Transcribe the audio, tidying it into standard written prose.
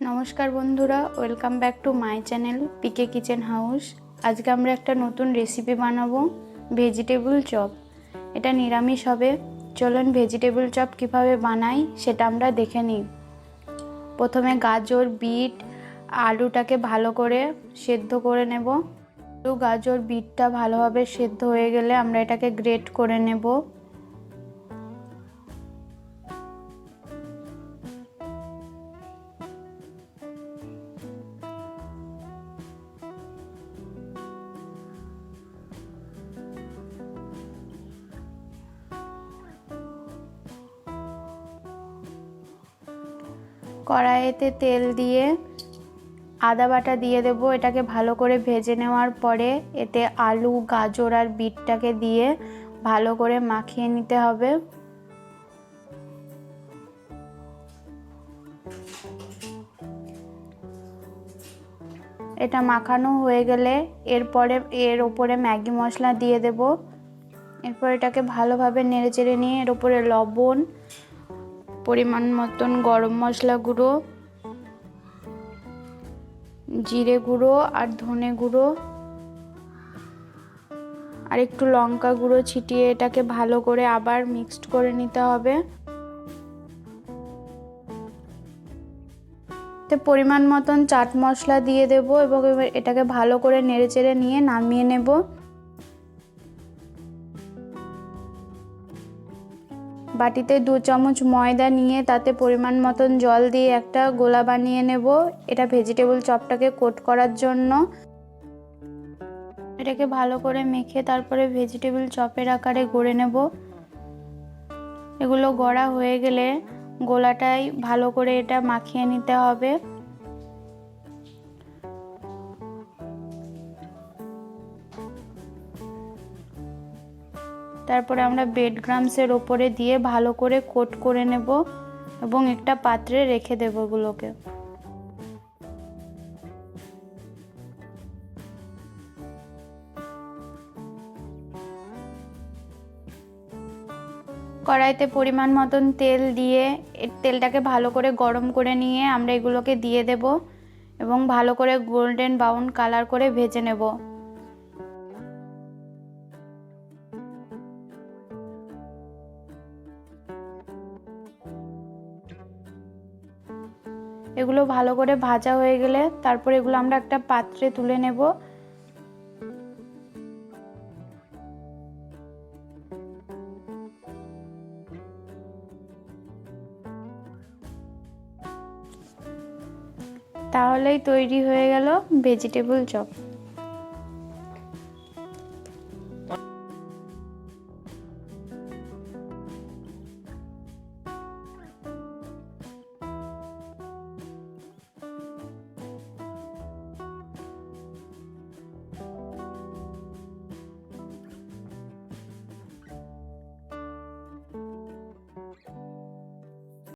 নমস্কার বন্ধুরা, welcome back to my channel PK kitchen house. আজকে আমরা একটা নতুন রেসিপি বানাবো, ভেজিটেবল চপ। এটা নিরামিষ হবে। চলুন ভেজিটেবল চপ কিভাবে বানাই সেটা আমরা দেখে নিই। প্রথমে গাজর, বিট, আলুটাকে ভালো করে সেদ্ধ করে নেব। আলু, গাজর, বিটটা ভালোভাবে সেদ্ধ হয়ে গেলে আমরা এটাকে গ্রেট করে নেব। কড়াইতে তেল দিয়ে আদা বাটা দিয়ে দেব। এটাকে ভালো করে ভেজে নেওয়ার পরে এতে আলু, গাজর আর বিটটাকে দিয়ে ভালো করে মাখিয়ে নিতে হবে। এটা মাখানো হয়ে গেলে এর উপরে ম্যাগি মশলা দিয়ে দেব। এরপর এটাকে ভালোভাবে নেড়েচেড়ে নিয়ে এর উপরে লবণ, পরিমাণ মতন গরম মশলা গুঁড়ো, জিরে গুঁড়ো আর ধনে গুঁড়ো আর একটু লঙ্কা গুঁড়ো ছিটিয়ে এটাকে ভালো করে আবার মিক্সড করে নিতে হবে। পরিমাণ মতন চাট মশলা দিয়ে দেব এবং এটাকে ভালো করে নেড়েচেড়ে নিয়ে নামিয়ে নেব। বাটিতে 2 চামচ ময়দা নিয়ে তাতে পরিমাণ মতন জল দিয়ে একটা গোলা বানিয়ে নেব। এটা ভেজিটেবল চপটাকে কোট করার জন্য। এটাকে ভালো করে মেখে তারপরে ভেজিটেবল চপের আকারে গড়ে নেব। এগুলো গড়া হয়ে গেলে গোলাটাই ভালো করে এটা মাখিয়ে নিতে হবে। তারপরে আমরা ব্রেড ক্রাম্বসের ওপরে দিয়ে ভালো করে কোট করে নেব এবং একটা পাত্রে রেখে দেব এগুলোকে। কড়াইতে পরিমাণ মতন তেল দিয়ে তেলটাকে ভালো করে গরম করে নিয়ে আমরা এগুলোকে দিয়ে দেব এবং ভালো করে গোল্ডেন ব্রাউন কালার করে ভেজে নেব। এগুলো ভালো করে ভাজা হয়ে গেলে তারপর এগুলো আমরা একটা পাত্রে তুলে নেব। তাহলেই তৈরি হয়ে গেল ভেজিটেবল চপ।